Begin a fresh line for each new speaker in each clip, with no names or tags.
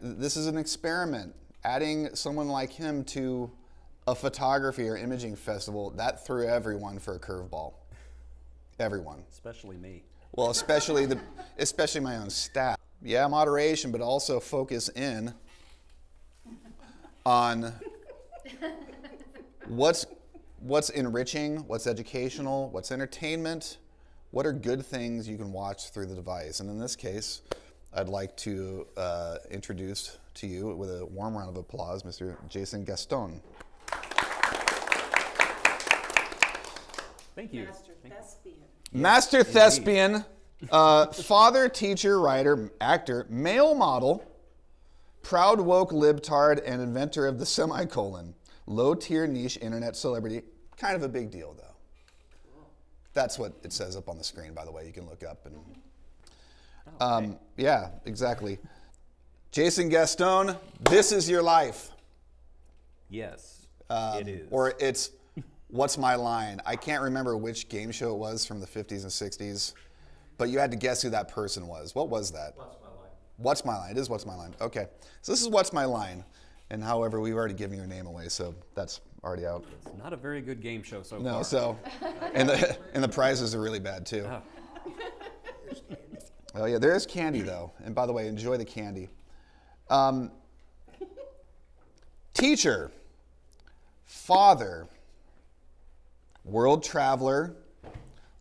this is an experiment. Adding someone like him to a photography or imaging festival, that threw everyone for a curveball. Everyone.
Especially me.
Well, especially my own staff. Yeah, moderation, but also focus in on what's enriching, what's educational, what's entertainment, what are good things you can watch through the device. And in this case, I'd like to introduce to you with a warm round of applause, Mr. Jason Gaston.
Thank you.
Master thespian.
Master thespian, father, teacher, writer, actor, male model, proud woke libtard, and inventor of the semicolon. Low-tier niche internet celebrity. Kind of a big deal, though. That's what it says up on the screen, by the way. You can look up and...
Okay.
Yeah, exactly. Jason Gaston, this is your life.
Yes, it is.
Or it's What's My Line? I can't remember which game show it was from the 50s and 60s, but you had to guess who that person was. What was that?
What's my line?
What's My Line? It is What's My Line. Okay. So this is What's My Line. And however, we've already given your name away, so that's already out.
It's not a very good game show so far.
No, so, and the prizes are really bad too.
Oh.
Oh yeah, there is candy though. And by the way, enjoy the candy. Teacher, father, world traveler,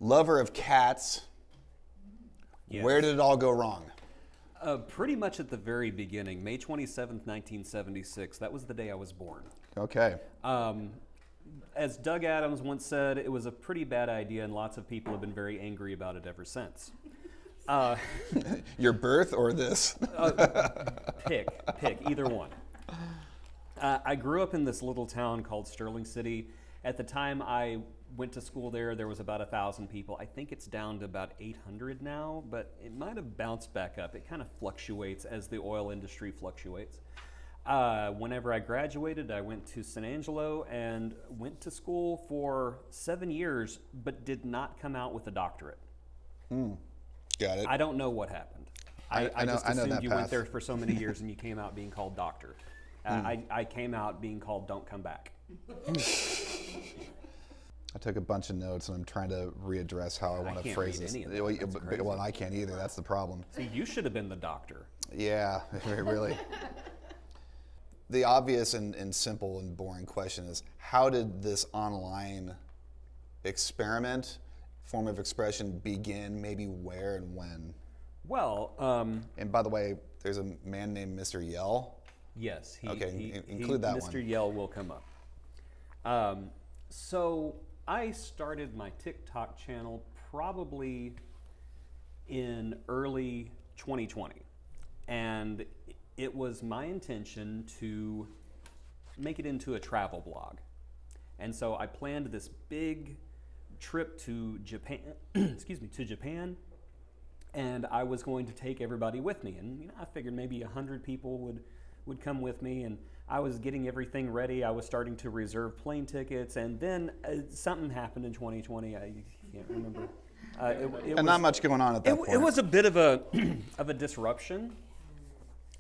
lover of cats.
Yes.
Where did it all go wrong?
Pretty much at the very beginning, May 27th, 1976. That was the day I was born.
Okay.
As Doug Adams once said, it was a pretty bad idea, and lots of people have been very angry about it ever since.
Your birth or this?
Pick, either one. I grew up in this little town called Sterling City. At the time I went to school there was about 1,000 people. I think it's down to about 800 now, but it might have bounced back up. It kind of fluctuates as the oil industry fluctuates. Whenever I graduated, I went to San Angelo and went to school for 7 years, but did not come out with a doctorate.
Got it.
I don't know what happened. I just
I know
assumed
that
you
path.
went there for so many years and you came out being called doctor. I came out being called don't come back.
I took a bunch of notes and I'm trying to readdress how I want to
can't
phrase
read
this.
any of that. That's crazy.
Well, I can't either. That's the problem.
See, you should have been the doctor.
Yeah, really. The obvious and simple and boring question is, how did this online experiment, form of expression begin, maybe where and when?
Well,
And by the way, there's a man named Mr. Yell.
yes.
Include that
Mr.
one.
Yell will come up. So I started my TikTok channel probably in early 2020. And it was my intention to make it into a travel blog. And so I planned this big trip to Japan, to Japan, and I was going to take everybody with me. And I figured maybe 100 people would come with me, and I was getting everything ready. I was starting to reserve plane tickets, and then something happened in 2020. I can't remember.
And not much going on at that point.
It was a bit of a of a disruption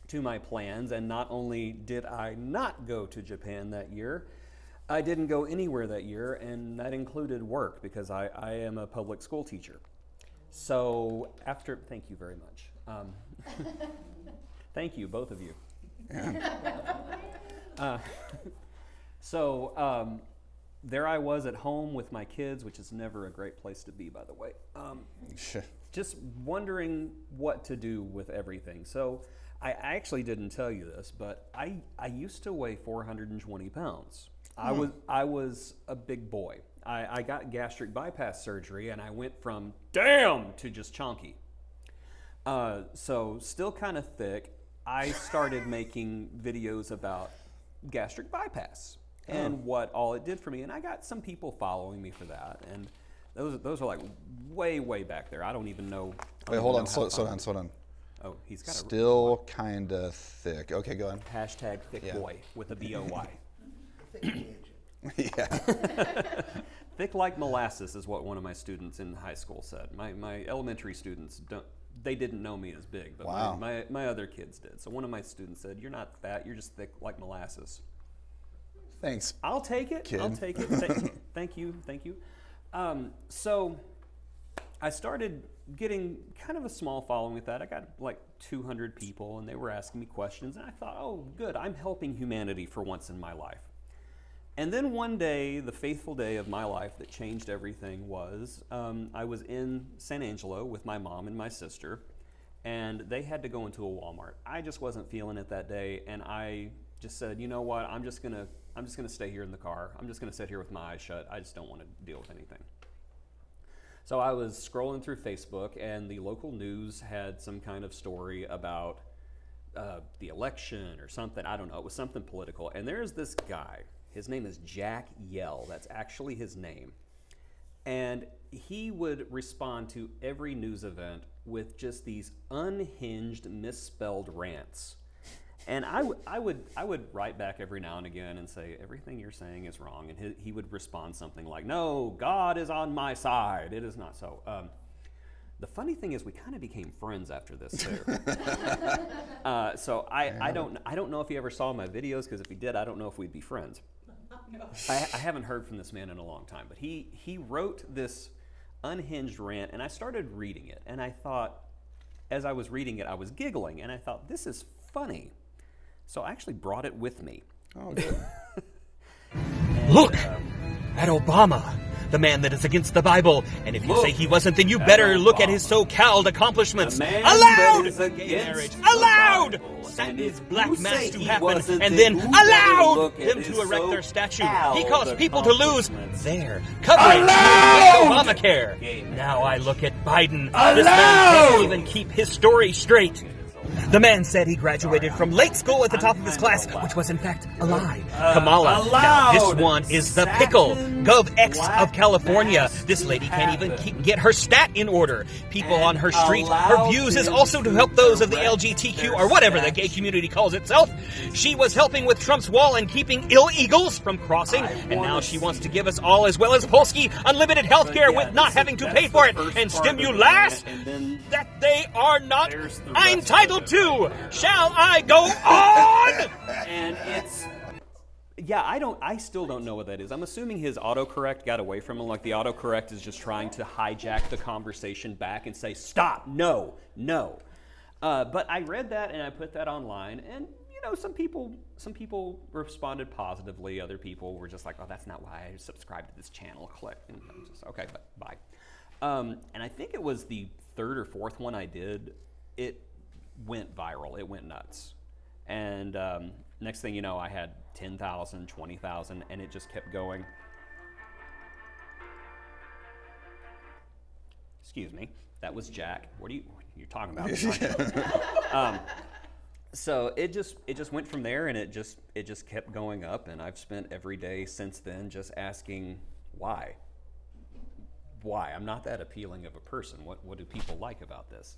to my plans, and not only did I not go to Japan that year, I didn't go anywhere that year, and that included work because I am a public school teacher. So thank you very much. Thank you, both of you. So there I was at home with my kids, which is never a great place to be, by the way. Just wondering what to do with everything. So I actually didn't tell you this, but I used to weigh 420 pounds. I was a big boy. I got gastric bypass surgery, and I went from damn to just chunky. So still kind of thick. I started making videos about gastric bypass and what all it did for me, and I got some people following me for that. And those are like way back there. I don't even know.
Wait, hold on, slow down.
Oh, he's got
still kind of thick. Okay, go ahead.
hashtag thick boy with a B-O-Y.
Yeah.
Thick like molasses is what one of my students in high school said. My elementary students they didn't know me as big, but
Wow.
my other kids did. So one of my students said, "You're not fat. You're just thick like molasses."
Thanks.
I'll take it.
Kid.
I'll take it. Thank you. Thank you. So I started getting kind of a small following with that. I got like 200 people, and they were asking me questions, and I thought, oh, good, I'm helping humanity for once in my life. And then one day, the fateful day of my life that changed everything was I was in San Angelo with my mom and my sister, and they had to go into a Walmart. I just wasn't feeling it that day, and I just said, you know what, I'm just gonna stay here in the car. I'm just gonna sit here with my eyes shut. I just don't want to deal with anything. So I was scrolling through Facebook, and the local news had some kind of story about the election or something. I don't know. It was something political. And there's this guy. His name is Jack Yell. That's actually his name. And he would respond to every news event with just these unhinged, misspelled rants. And I would write back every now and again and say, everything you're saying is wrong. And he would respond something like, no, God is on my side. It is not so. The funny thing is we kind of became friends after this too. So I don't know if he ever saw my videos, because if he did, I don't know if we'd be friends. I haven't heard from this man in a long time, but he wrote this unhinged rant, and I started reading it. And I thought, as I was reading it, I was giggling, and I thought, this is funny. So I actually brought it with me.
Oh, good.
Look at Obama, the man that is against the Bible. And if you say he wasn't, then you better look at his so-called accomplishments. Allowed gay marriage, allowed Satan's black mass to happen, and then allowed them to erect their statue. He caused people to lose their coverage with Obamacare. Now I look at Biden. This man can't even keep his story straight. The man said he graduated from late school at the top of his class, which was in fact a lie. Kamala. Now this one is the pickle. GovX of California. This lady can't even get her stat in order. People on her street. Her views is also to help those of the LGBTQ or whatever the gay community calls itself. She was helping with Trump's wall and keeping illegals from crossing, and now she wants to give us all, as well as Polsky, unlimited health care with not having to pay for it, and stimulus that they are not entitled to. Shall I go on?
And it's, yeah, I still don't know what that is. I'm assuming his autocorrect got away from him. Like the autocorrect is just trying to hijack the conversation back and say, stop, no. But I read that and I put that online, and some people responded positively. Other people were just like, oh, that's not why I subscribed to this channel. Click. And I'm just, okay, but bye. And I think it was the third or fourth one I did. It went viral. It went nuts. And next thing you know, I had 10,000, 20,000, and it just kept going. Excuse me. That was Jack. What are you talking about? So it just went from there, and it just kept going up, and I've spent every day since then just asking why. Why? I'm not that appealing of a person. What do people like about this?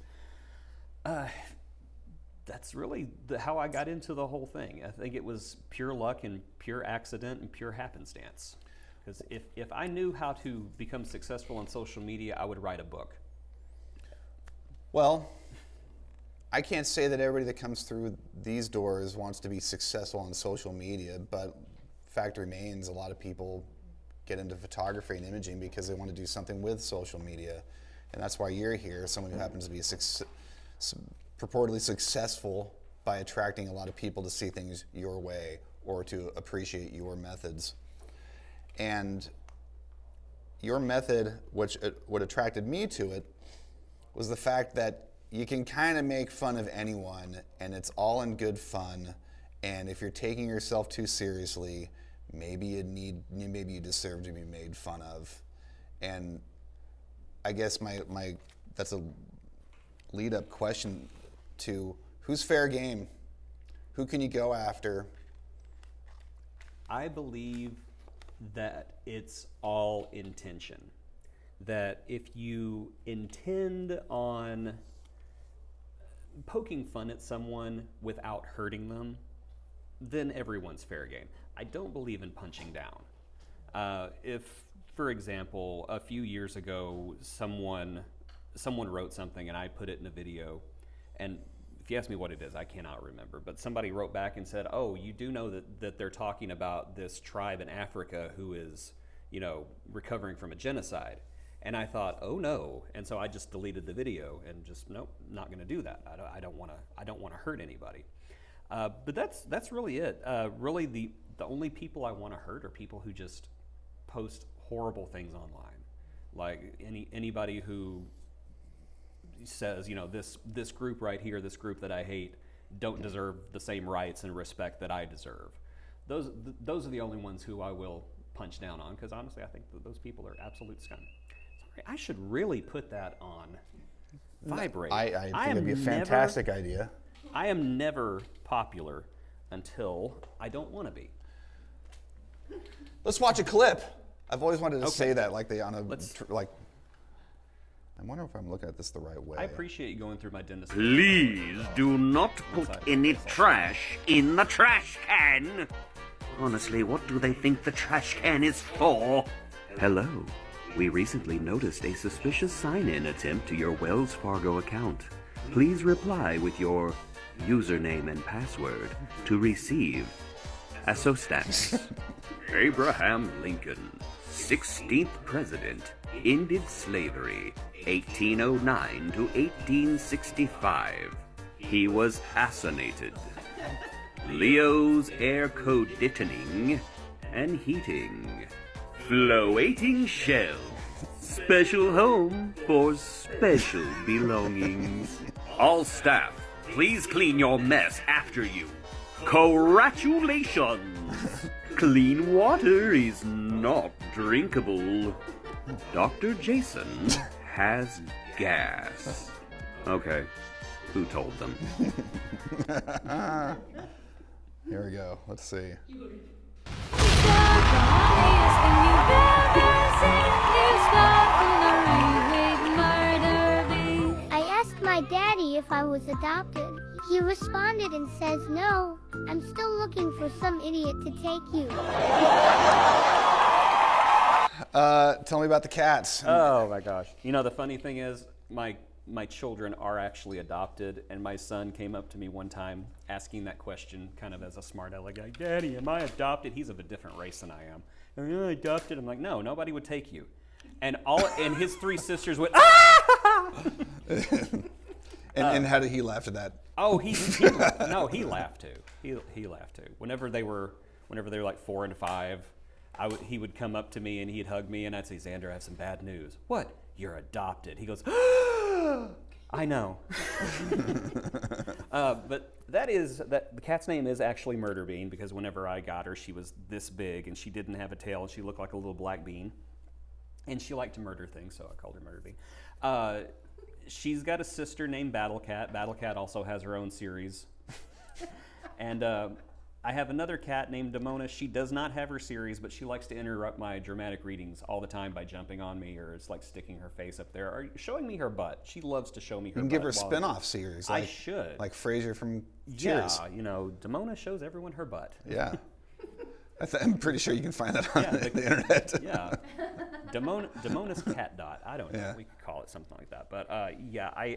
That's really how I got into the whole thing. I think it was pure luck and pure accident and pure happenstance. Because if I knew how to become successful on social media, I would write a book.
Well, I can't say that everybody that comes through these doors wants to be successful on social media, but fact remains, a lot of people get into photography and imaging because they want to do something with social media. And that's why you're here, someone who happens to be purportedly successful by attracting a lot of people to see things your way or to appreciate your methods. And your method, what attracted me to it, was the fact that you can kind of make fun of anyone, and it's all in good fun. And if you're taking yourself too seriously, maybe you deserve to be made fun of. And I guess that's a lead-up question to who's fair game? Who can you go after?
I believe that it's all intention. That if you intend on poking fun at someone without hurting them, then everyone's fair game. I don't believe in punching down. If, for example, a few years ago, someone someone wrote something and I put it in a video, and if you ask me what it is, I cannot remember. But somebody wrote back and said, "Oh, you do know that they're talking about this tribe in Africa who is, recovering from a genocide." And I thought, "Oh no!" And so I just deleted the video and just nope, not going to do that. I don't want to hurt anybody. But that's really it. Really, the only people I want to hurt are people who just post horrible things online, like anybody who says, this group right here, this group that I hate, don't deserve the same rights and respect that I deserve. Those are the only ones who I will punch down on, because honestly, I think that those people are absolute scum. Sorry, I should really put that on vibrate.
I think it'd be a fantastic idea.
I am never popular until I don't want to be.
Let's watch a clip. I've always wanted to say that, like I wonder if I'm looking at this the right way.
I appreciate you going through my dentist.
Please do not put any trash in the trash can. Honestly, what do they think the trash can is for? Hello. We recently noticed a suspicious sign-in attempt to your Wells Fargo account. Please reply with your username and password to receive assistance. Abraham Lincoln, 16th president, ended slavery, 1809 to 1865. He was assassinated. Leo's air conditioning and heating. Floating shelf. Special home for special belongings. All staff, please clean your mess after you. Congratulations! Clean water is not drinkable. Dr. Jason has gas. Okay, who told them?
Here we go. Let's see.
I asked my daddy if I was adopted. He responded and says, "No, I'm still looking for some idiot to take you."
Tell me about the cats.
Oh my gosh. The funny thing is, my children are actually adopted, and my son came up to me one time asking that question kind of as a smart aleck guy. "Daddy, am I adopted?" He's of a different race than I am. "Are you adopted?" I'm like, "No, nobody would take you." And his three sisters went, "Ah!"
And how did he laugh at that?
Oh, he laughed too. He laughed too. Whenever they were like 4 and 5, he would come up to me and he'd hug me, and I'd say, "Xander, I have some bad news." "What?" "You're adopted." He goes, "I know." But the cat's name is actually Murder Bean, because whenever I got her, she was this big and she didn't have a tail and she looked like a little black bean, and she liked to murder things, so I called her Murder Bean. She's got a sister named Battle Cat. Battle Cat also has her own series. And I have another cat named Demona. She does not have her series, but she likes to interrupt my dramatic readings all the time by jumping on me, or it's like sticking her face up there, or showing me her butt. She loves to show me her butt.
You can give her a spin-off series.
I should.
Like Frasier from Cheers.
Yeah, Demona shows everyone her butt.
Yeah. I'm pretty sure you can find that on the internet.
Yeah. Demona's cat dot. I don't know.
Yeah.
We could call it something like that. But I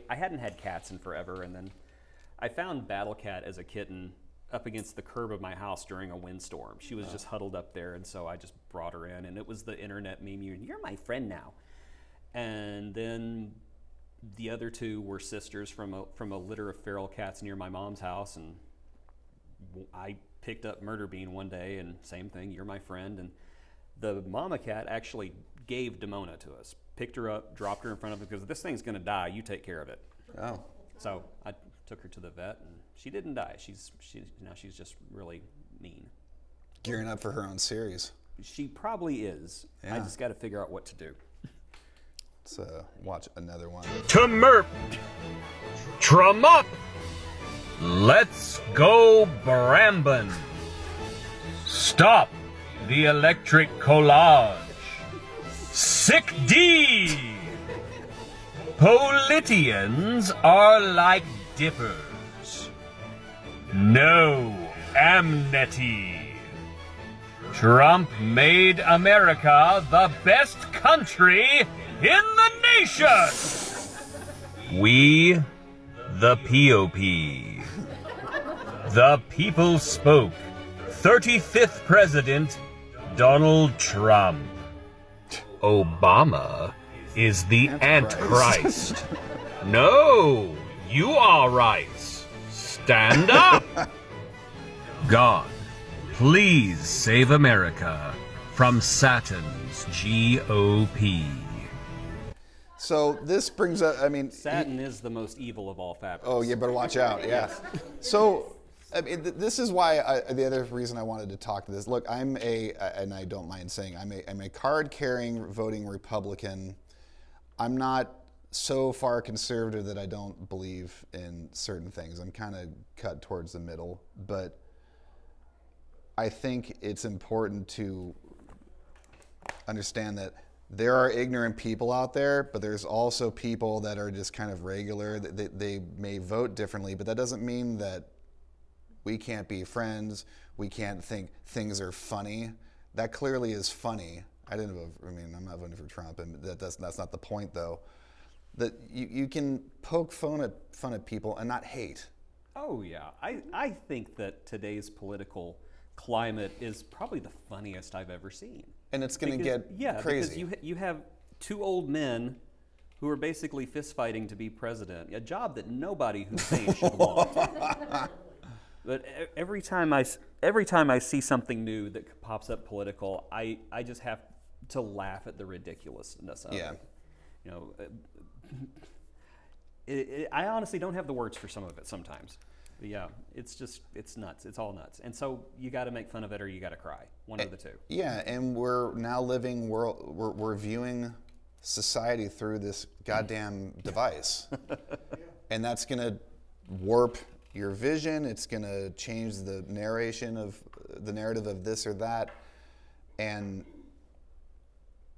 hadn't had cats in forever, and then I found Battle Cat as a kitten up against the curb of my house during a windstorm. She was just huddled up there, and so I just brought her in, and it was the internet meme, "You're my friend now." And then the other two were sisters from a litter of feral cats near my mom's house, and I picked up Murder Bean one day, and same thing, "You're my friend." And the mama cat actually gave Demona to us, picked her up, dropped her in front of us, because this thing's going to die, you take care of it.
Oh.
So I took her to the vet, and she didn't die. She's just really mean.
Gearing up for her own series.
She probably is.
Yeah.
I just got to figure out what to do.
Let's watch another one.
Tmerp. Trum up. Let's go Brambin. Stop the electric collage. Sick D. Politians are like dippers. No amnesty. Trump made America the best country in the nation. We, the POP. The people spoke. 35th President, Donald Trump. Obama is the Antichrist. No, you are right. Stand up. God, please save America from Satan's GOP.
So this brings up, I mean...
Satin is the most evil of all fabrics.
Oh, you better watch out, yeah. So, I mean, this is why, the other reason I wanted to talk to this. Look, and I don't mind saying, I'm a card-carrying, voting Republican. I'm not so far conservative that I don't believe in certain things. I'm kind of cut towards the middle, but I think it's important to understand that there are ignorant people out there, but there's also people that are just kind of regular. They may vote differently, but that doesn't mean that we can't be friends. We can't think things are funny. That clearly is funny. I'm not voting for Trump, and that's not the point, though. That you can poke fun at people and not hate.
Oh, yeah. I think that today's political climate is probably the funniest I've ever seen.
And it's going to get crazy.
Because you have two old men who are basically fist fighting to be president, a job that nobody who's sane should want. But every time I see something new that pops up political, I just have to laugh at the ridiculousness of it. You know, I honestly don't have the words for some of it sometimes. But yeah, it's nuts. It's all nuts. And so you got to make fun of it or you got to cry. One of the two.
Yeah, and we're now we're viewing society through this goddamn device. And that's going to warp your vision. It's going to change the narrative of this or that. And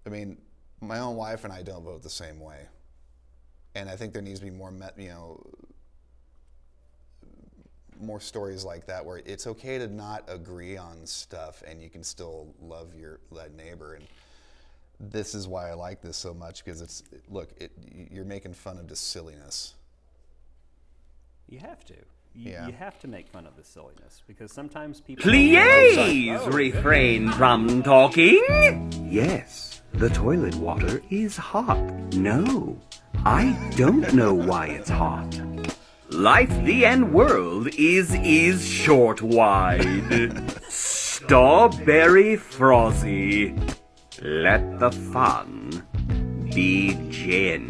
I mean, my own wife and I don't vote the same way. And I think there needs to be more stories like that where it's okay to not agree on stuff and you can still love that neighbor. And this is why I like this so much, because you're making fun of just silliness.
You have to. You have to make fun of the silliness because sometimes people...
Please refrain from talking. Yes, the toilet water is hot. No, I don't know why it's hot. Life, the end world is short wide. Strawberry Frosty. Let the fun begin.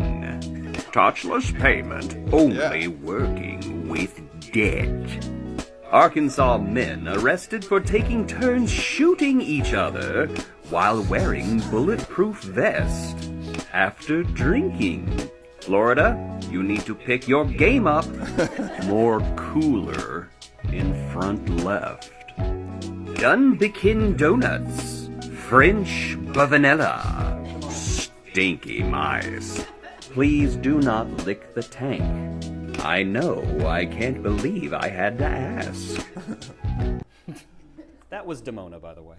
Touchless payment only working with debt. Arkansas men arrested for taking turns shooting each other while wearing bulletproof vest after drinking. Florida, you need to pick your game up. More cooler in front left. Dunbikin Donuts. French vanilla. Stinky mice. Please do not lick the tank. I know, I can't believe I had to ask.
That was Damona, by the way.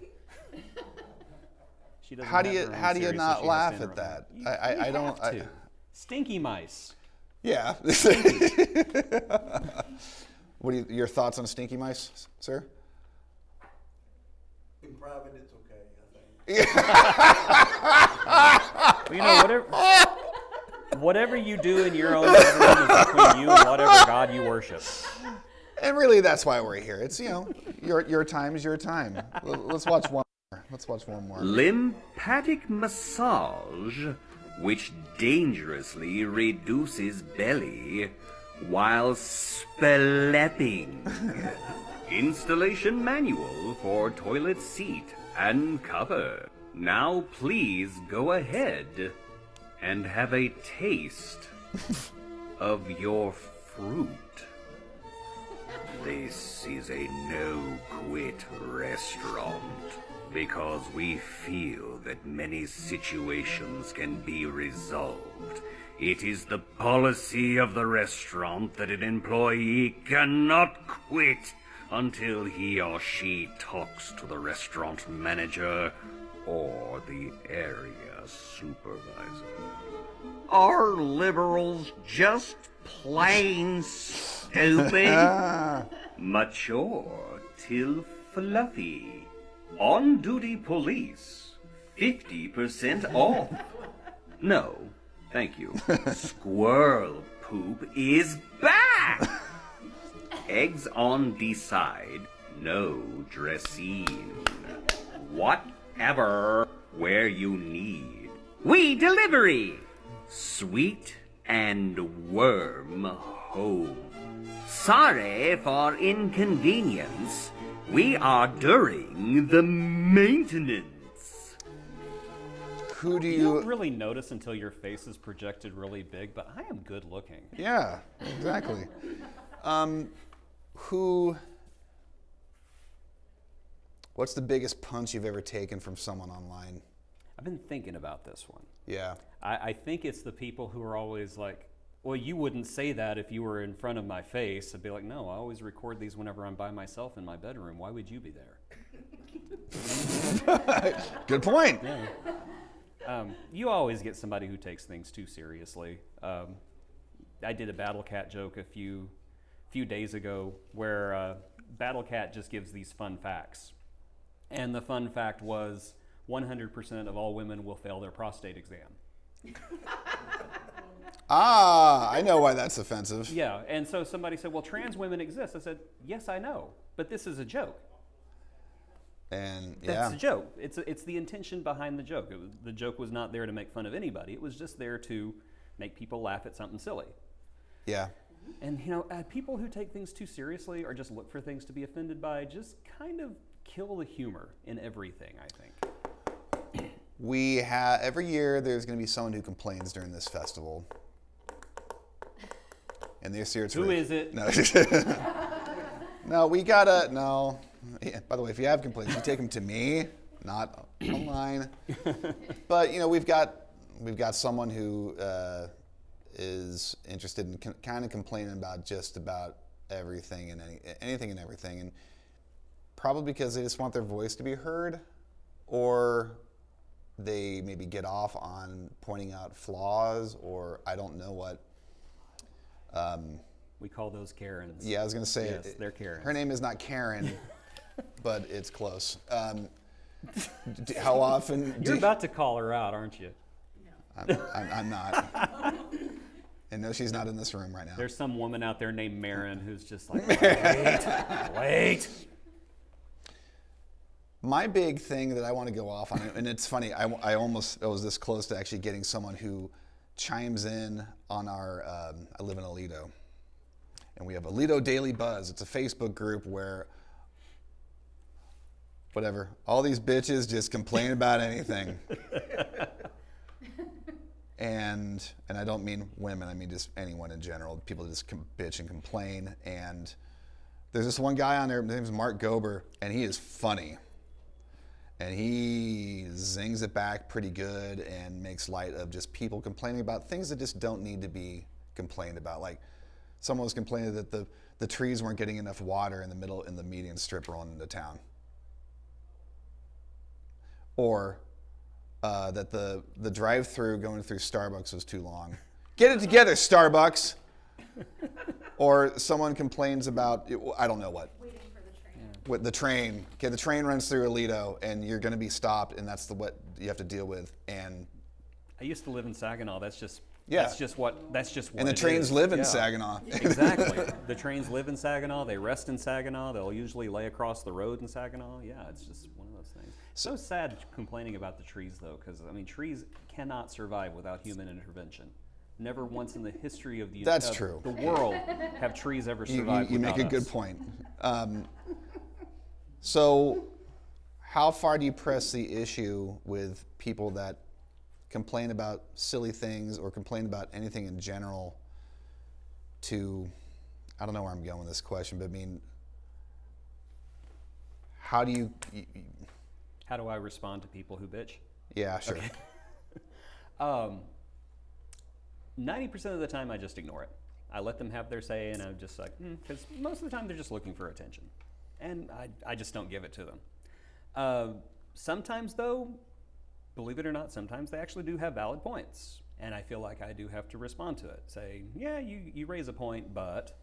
She
How do you not laugh at that? I don't.
Stinky mice.
Yeah. What are your thoughts on stinky mice, sir?
In private, it's okay, I think.
Well, you know, whatever you do in your own bedroom is between you and whatever God you worship.
And really, that's why we're here. It's, your time is your time. Let's watch one more. Let's watch one more.
Lymphatic massage, which dangerously reduces belly while spellepping. Installation manual for toilet seat and cover. Now please go ahead and have a taste of your fruit. This is a no-quit restaurant because we feel that many situations can be resolved. It is the policy of the restaurant that an employee cannot quit until he or she talks to the restaurant manager or the area supervisor? Are liberals just plain stupid? Mature till fluffy. On-duty police, 50% off. No, thank you. Squirrel poop is back! Eggs on the side, no dressing. Whatever, where you need. We delivery! Sweet and warm home. Sorry for inconvenience. We are during the maintenance.
Who do
You don't
you...
really notice until your face is projected really big, but I am good looking.
Yeah, exactly. Who... What's the biggest punch you've ever taken from someone online?
I've been thinking about this one.
Yeah.
I think it's the people who are always like, well, you wouldn't say that if you were in front of my face. I'd be like, no, I always record these whenever I'm by myself in my bedroom. Why would you be there?
Good point.
Yeah. You always get somebody who takes things too seriously. I did a Battle Cat joke a few days ago where Battle Cat just gives these fun facts. And the fun fact was 100% of all women will fail their prostate exam.
I know why that's offensive.
Yeah, and so somebody said, well, trans women exist. I said, yes, I know, but this is a joke.
And
That's a joke. It's the intention behind the joke. The joke was not there to make fun of anybody. It was just there to make people laugh at something silly.
Yeah.
And, people who take things too seriously or just look for things to be offended by just kind of kill the humor in everything, I think.
We have, every year there's going to be someone who complains during this festival. And this year it's
Who is it?
No. No, we gotta, no. Yeah, by the way, if you have complaints, you take them to me, not online. But, we've got someone who is interested in kind of complaining about just about everything and anything and everything. And probably because they just want their voice to be heard, or they maybe get off on pointing out flaws, or I don't know what.
We call those Karens.
Yeah, I was going to say.
Yes, they're Karens.
Her name is not Karen, but it's close. How often?
You're about to call her out, aren't you?
I'm not. And no, she's not in this room right now.
There's some woman out there named Marin who's just like, wait.
My big thing that I want to go off on, and it's funny, I was this close to actually getting someone who chimes in on our, I live in Aledo, and we have Aledo Daily Buzz. It's a Facebook group where, whatever, all these bitches just complain about anything. And I don't mean women, I mean just anyone in general. People just bitch and complain. And there's this one guy on there, his name's Mark Gober, and he is funny. And he zings it back pretty good and makes light of just people complaining about things that just don't need to be complained about. Like someone was complaining that the trees weren't getting enough water in the median strip rolling into town. Or that the drive-through going through Starbucks was too long. Get it together, Starbucks. Or someone complains about, I don't know what.
Waiting for the train.
With the train. Okay, the train runs through Aledo, and you're going to be stopped, and that's what you have to deal with. And
I used to live in Saginaw. That's just what
and the
it
trains
is.
live in
Yeah.
Saginaw.
Exactly. The trains live in Saginaw. They rest in Saginaw. They'll usually lay across the road in Saginaw. Yeah, it's just one of those things. So sad complaining about the trees, though, because, trees cannot survive without human intervention. Never once in the history of the world have trees ever survived
You
without
make a good point. So how far do you press the issue with people that complain about silly things or complain about anything in general to, I don't know where I'm going with this question, but how do you
How do I respond to people who bitch?
Yeah, sure.
Okay. 90% of the time I just ignore it. I let them have their say, and I'm just like, because most of the time they're just looking for attention. And I just don't give it to them. Sometimes, though, believe it or not, sometimes they actually do have valid points. And I feel like I do have to respond to it. Say, yeah, you raise a point, but,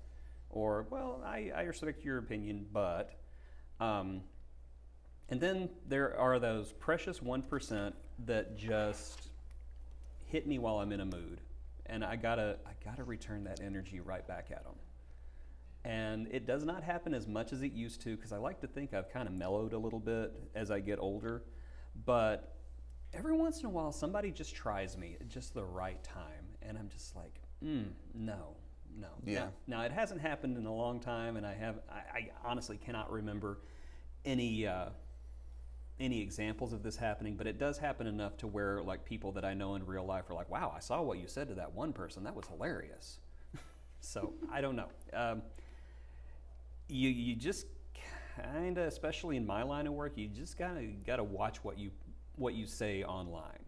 or, well, I respect your opinion, but. And then there are those precious 1% that just hit me while I'm in a mood. And I gotta return that energy right back at them. And it does not happen as much as it used to, because I like to think I've kind of mellowed a little bit as I get older. But every once in a while, somebody just tries me at just the right time, and I'm just like, no.
Yeah.
Now, it hasn't happened in a long time, and I honestly cannot remember any examples of this happening, but it does happen enough to where, like, people that I know in real life are like, wow, I saw what you said to that one person. That was hilarious. So I don't know. You just kind of, especially in my line of work, you just gotta watch what you say online.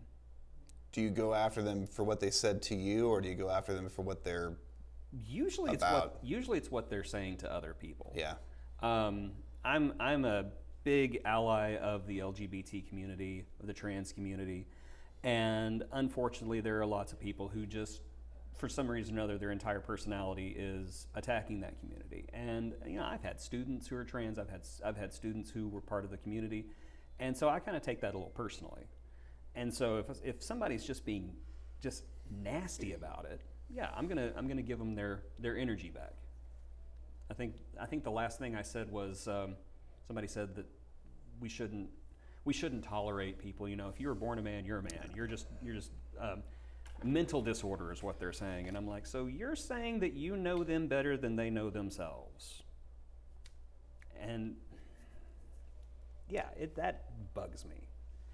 Do you go after them for what they said to you, or do you go after them for what they're about?
Usually it's what they're saying to other people.
Yeah.
I'm a big ally of the LGBT community, of the trans community, and unfortunately there are lots of people who just, for some reason or another, their entire personality is attacking that community. And I've had students who are trans. I've had students who were part of the community, and so I kind of take that a little personally. And so if somebody's just being just nasty about it, yeah, I'm gonna give them their energy back. I think the last thing I said was somebody said that we shouldn't tolerate people. If you were born a man, you're a man. You're just mental disorder is what they're saying. And I'm like, so you're saying that you know them better than they know themselves? And yeah, that bugs me.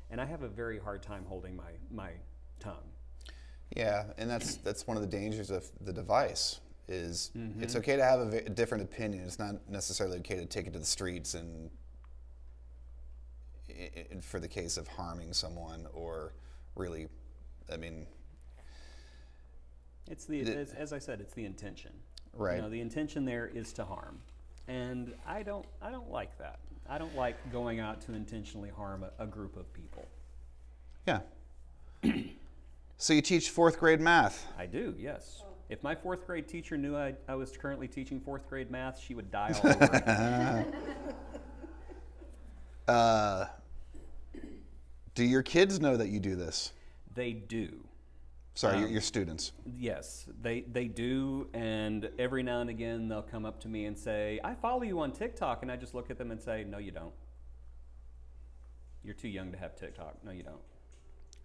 And I have a very hard time holding my tongue.
Yeah, and that's one of the dangers of the device. Is It's okay to have a different opinion. It's not necessarily okay to take it to the streets and for the case of harming someone, or really, I mean,
it's as I said, it's the intention.
Right.
The intention there is to harm, and I don't like that. I don't like going out to intentionally harm a group of people.
Yeah. So you teach 4th grade math.
I do, yes. If my 4th grade teacher knew I was currently teaching 4th grade math, she would die all over again.
Do your kids know that you do this?
They do.
Sorry, your students.
Yes, they do, and every now and again they'll come up to me and say, I follow you on TikTok, and I just look at them and say, no, you don't. You're too young to have TikTok. No, you don't.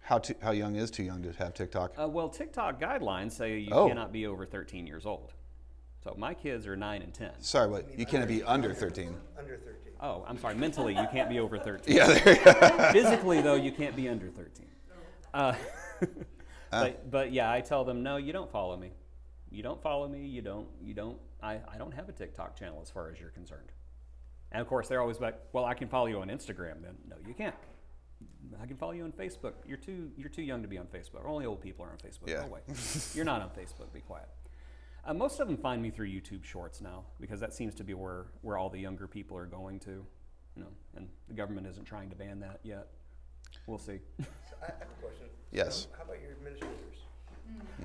How young is too young to have TikTok?
Well, TikTok guidelines say you cannot be over 13 years old. So my kids are 9 and 10.
Sorry, what? You can't be under 13.
Under 13.
Oh, I'm sorry. Mentally, you can't be over 13.
Yeah, there you go.
Physically, though, you can't be under 13. But yeah, I tell them, no, you don't follow me. You don't follow me. You don't. I don't have a TikTok channel as far as you're concerned. And of course, they're always like, well, I can follow you on Instagram. Then no, you can't. I can follow you on Facebook. You're too young to be on Facebook. Only old people are on Facebook.
Yeah.
No way. You're not on Facebook. Be quiet. Most of them find me through YouTube Shorts now, because that seems to be where all the younger people are going to, and the government isn't trying to ban that yet. We'll see.
So I have a question.
Yes.
How about your administrators?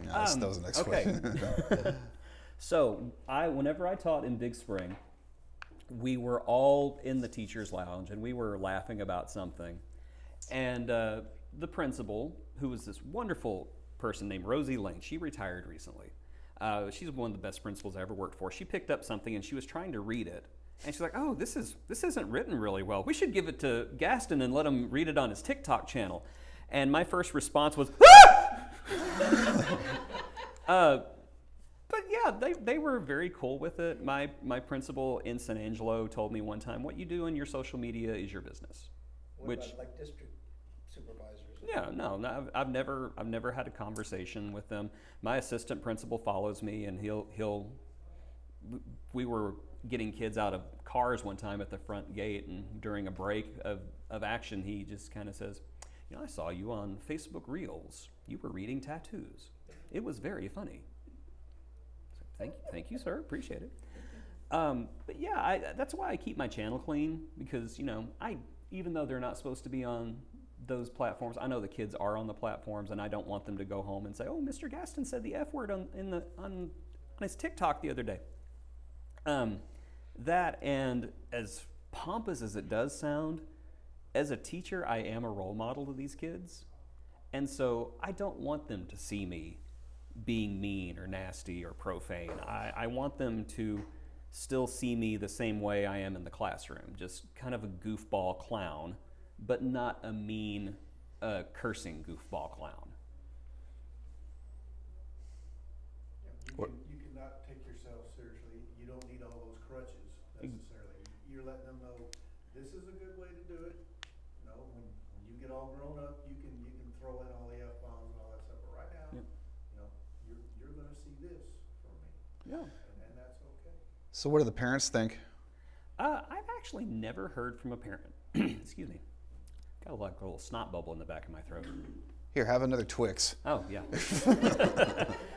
No, that was the next question.
So whenever I taught in Big Spring, we were all in the teacher's lounge, and we were laughing about something. And the principal, who was this wonderful person named Rosie Lane, she retired recently. She's one of the best principals I ever worked for. She picked up something and she was trying to read it. And she's like, oh, this isn't written really well. We should give it to Gaston and let him read it on his TikTok channel. And my first response was, ah! But yeah, they were very cool with it. My principal in San Angelo told me one time, what you do in your social media is your business.
What about like district supervisors?
Yeah, no, I've never had a conversation with them. My assistant principal follows me, and we were getting kids out of cars one time at the front gate, and during a break of action, he just kind of says, I saw you on Facebook Reels. You were reading tattoos. It was very funny. So, thank you, sir. Appreciate it. But yeah, that's why I keep my channel clean, because even though they're not supposed to be on those platforms. I know the kids are on the platforms, and I don't want them to go home and say, "Oh, Mr. Gaston said the F word on his TikTok the other day." That, and as pompous as it does sound, as a teacher, I am a role model to these kids, and so I don't want them to see me being mean or nasty or profane. I want them to still see me the same way I am in the classroom, just kind of a goofball clown, but not a mean, cursing goofball clown.
You cannot take yourself seriously. You don't need all those crutches necessarily. You're letting them know this is a good way to do it. You know, when you get all grown up, you can throw in all the F-bombs and all that stuff. But right now, you know, you're going to see this from me.
Yeah.
And that's okay.
So what do the parents think?
I've actually never heard from a parent. Excuse me. Got like a little snot bubble in the back of my throat.
Here, have another Twix.
Oh, yeah.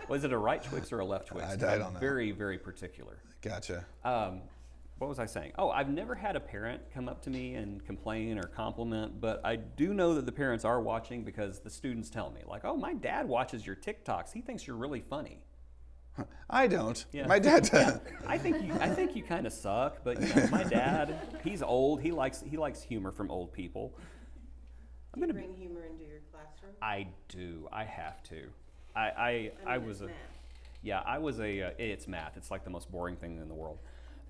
Was it a right Twix or a left Twix?
I don't know.
Very, very particular.
Gotcha.
What was I saying? Oh, I've never had a parent come up to me and complain or compliment, but I do know that the parents are watching because the students tell me, like, "Oh, my dad watches your TikToks. He thinks you're really funny."
I don't.
Yeah.
My dad does.
Yeah. I think you kind of suck, but you know, my dad, he's old. He likes humor from old people.
Do you bring humor into your classroom?
I do. I have to. I was
math.
It's math. It's like the most boring thing in the world.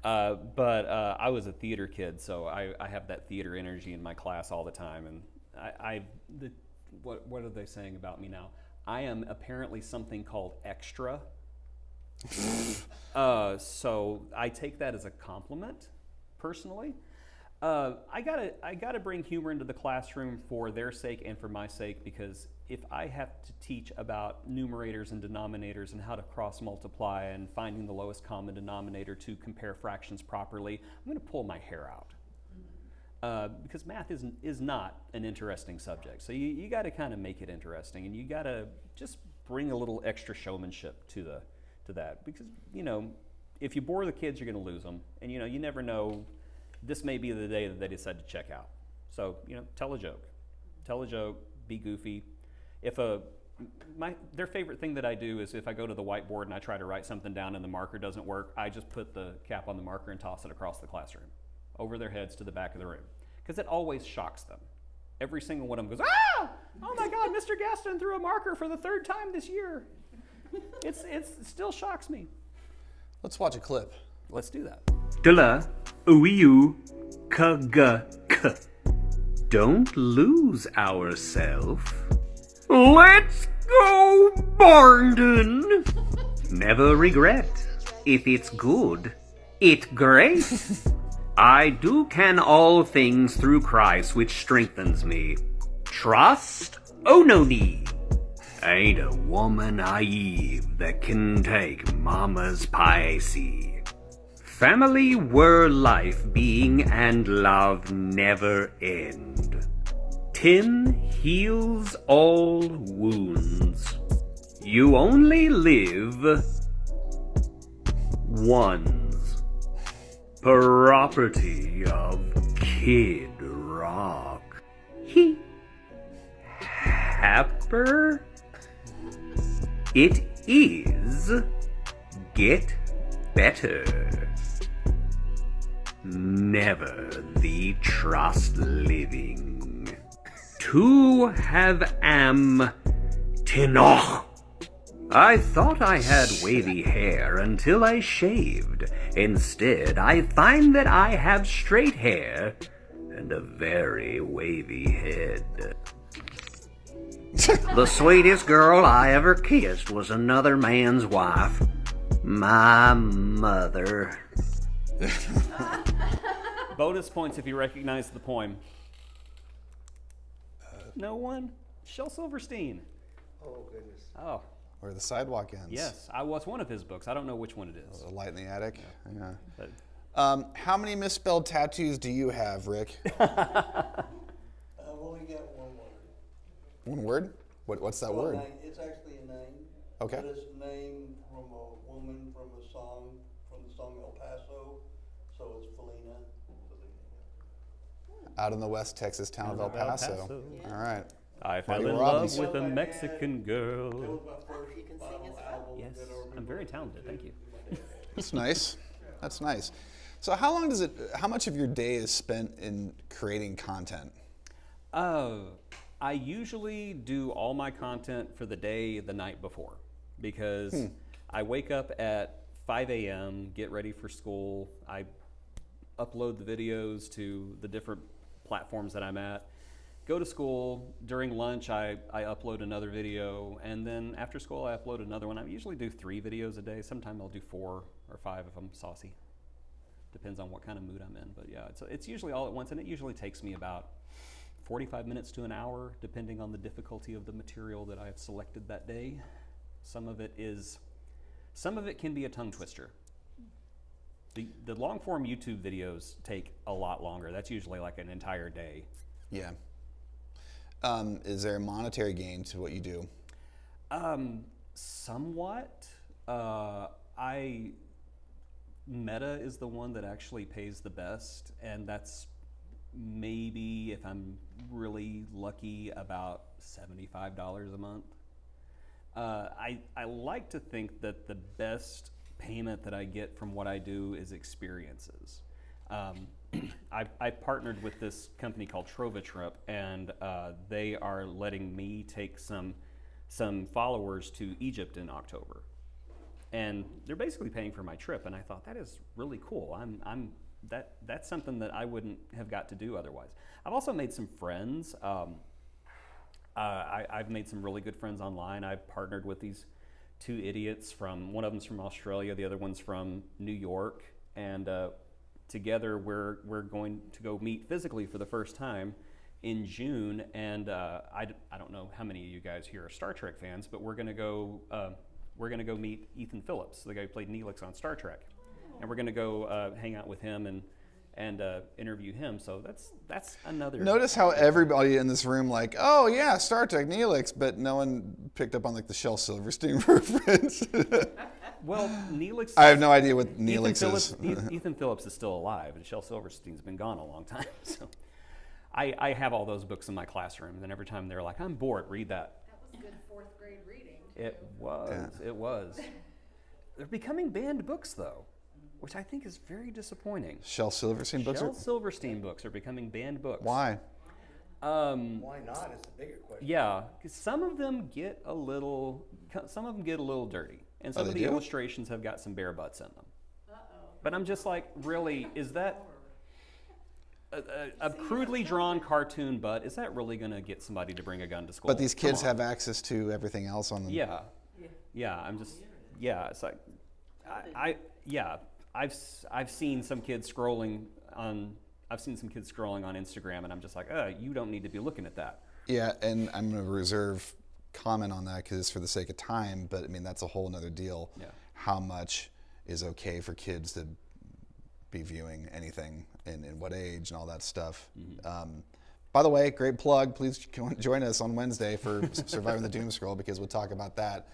But I was a theater kid, so I have that theater energy in my class all the time. And what are they saying about me now? I am apparently something called extra. So I take that as a compliment, personally. I gotta bring humor into the classroom for their sake and for my sake, because if I have to teach about numerators and denominators and how to cross multiply and finding the lowest common denominator to compare fractions properly, I'm going to pull my hair out. Because math is not an interesting subject. So you got to kind of make it interesting, and you got to just bring a little extra showmanship to that. Because, you know, if you bore the kids, you're going to lose them. And, you know, you never know. This may be the day that they decide to check out. So, you know, tell a joke. Tell a joke, be goofy. Their favorite thing that I do is if I go to the whiteboard and I try to write something down and the marker doesn't work, I just put the cap on the marker and toss it across the classroom, over their heads to the back of the room. Because it always shocks them. Every single one of them goes, "Ah! Oh my God, Mr. Gaston threw a marker for the 3rd time this year." It still shocks me.
Let's watch a clip.
Let's do that.
Dula, uiu, k. Don't lose ourselves. Let's go, Barndon. Never regret. If it's good, it's great. I do can all things through Christ, which strengthens me. Trust? Oh, no need. Ain't a woman naive that can take mama's pie. Family were life being and love never end. 10 heals all wounds. You only live once. Property of Kid Rock. Happer? It is. Get better. Never the trust living. To have am tinoch. I thought I had wavy hair until I shaved. Instead, I find that I have straight hair and a very wavy head. The sweetest girl I ever kissed was another man's wife. My mother.
Bonus points if you recognize the poem. No one? Shel Silverstein.
Oh, goodness.
Oh,
Where the sidewalk ends.
yes. It's one of his books. I don't know which one it is.
A Light in the Attic. Yeah.
But
How many misspelled tattoos do you have, Rick?
I've only got one word.
One word? What's that
Well,
word?
it's actually a name.
Okay.
But it's a name from a woman from the song El Paso. So it's Felina.
Out in the West Texas town of El Paso. All right.
I fell in love with a Mexican girl.
You can sing as well.
Yes, I'm very talented. Thank you.
That's nice. That's nice. So how much of your day is spent in creating content?
I usually do all my content for the day the night before because I wake up at 5 a.m., get ready for school. I upload the videos to the different platforms that I'm at. Go to school. During lunch, I upload another video. And then after school, I upload another one. I usually do 3 videos a day. Sometimes I'll do 4 or 5 if I'm saucy. Depends on what kind of mood I'm in. But yeah, it's usually all at once. And it usually takes me about 45 minutes to an hour, depending on the difficulty of the material that I have selected that day. Some of it can be a tongue twister. The long form YouTube videos take a lot longer. That's usually like an entire day.
Yeah. Is there a monetary gain to what you do?
Somewhat. Meta is the one that actually pays the best, and that's maybe, if I'm really lucky, about $75 a month. I like to think that the best payment that I get from what I do is experiences. I've partnered with this company called Trovatrip, and they are letting me take some followers to Egypt in October, and they're basically paying for my trip. And I thought that is really cool. That's something that I wouldn't have got to do otherwise. I've also made some friends. I've made some really good friends online. I've partnered with these 2 idiots one of them's from Australia, the other one's from New York, and together we're going to go meet physically for the first time in June. And I don't know how many of you guys here are Star Trek fans, but we're gonna go meet Ethan Phillips, the guy who played Neelix on Star Trek, and we're gonna go hang out with him and interview him. So that's another.
Notice how everybody in this room like, oh yeah, Star Trek Neelix, but no one picked up on like the Shel Silverstein reference.
Well, Neelix.
I have no idea what Neelix is.
Ethan Phillips is still alive, and Shel Silverstein's been gone a long time. So I have all those books in my classroom, and then every time they're like, I'm bored, read that.
That was good 4th grade reading.
It was. Yeah. It was. They're becoming banned books, though, which I think is very disappointing.
Shel Silverstein books?
Shel Silverstein books are becoming banned books.
Why?
Why not is the bigger question.
Yeah, because some of them get a little dirty, and some of the illustrations have got some bare butts in them. But I'm just like, really, is that a crudely drawn cartoon butt? Is that really going to get somebody to bring a gun to school?
But these kids have access to everything else on them.
Yeah. It's like, I've seen some kids scrolling on Instagram, and I'm just like, you don't need to be looking at that.
Yeah, and I'm going to reserve comment on that because it's for the sake of time, but I mean, that's a whole nother deal.
Yeah. How
much is okay for kids to be viewing anything and in what age and all that stuff. Mm-hmm. By the way, great plug. Please join us on Wednesday for Surviving the Doom Scroll, because we'll talk about that.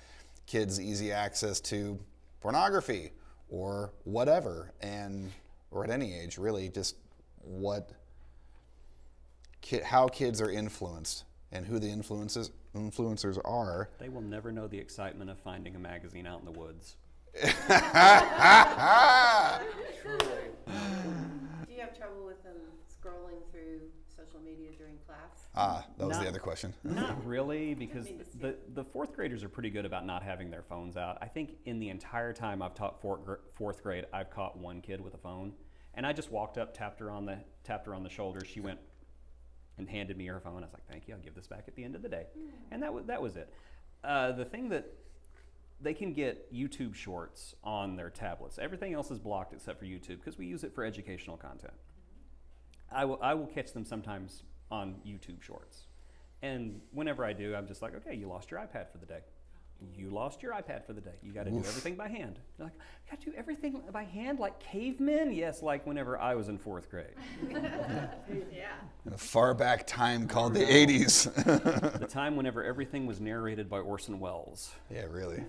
Kids' easy access to pornography or whatever, or at any age, really, just how kids are influenced and who the influencers are.
They will never know the excitement of finding a magazine out in the woods.
Do you have trouble with them scrolling through social media during class?
That was the other question.
Not really, because the 4th graders are pretty good about not having their phones out. I think in the entire time I've taught 4th grade, I've caught one kid with a phone, and I just walked up, tapped her on the shoulder. She went and handed me her phone. I was like, "Thank you. I'll give this back at the end of the day," and that was it. The thing that they can get YouTube Shorts on their tablets. Everything else is blocked except for YouTube, because we use it for educational content. I will catch them sometimes on YouTube Shorts. And whenever I do, I'm just like, okay, you lost your iPad for the day. You lost your iPad for the day. You got to do everything by hand. They're like, you got to do everything by hand like cavemen? Yes, like whenever I was in 4th grade.
Yeah.
In a far back time called the 80s.
The time whenever everything was narrated by Orson Welles.
Yeah, really.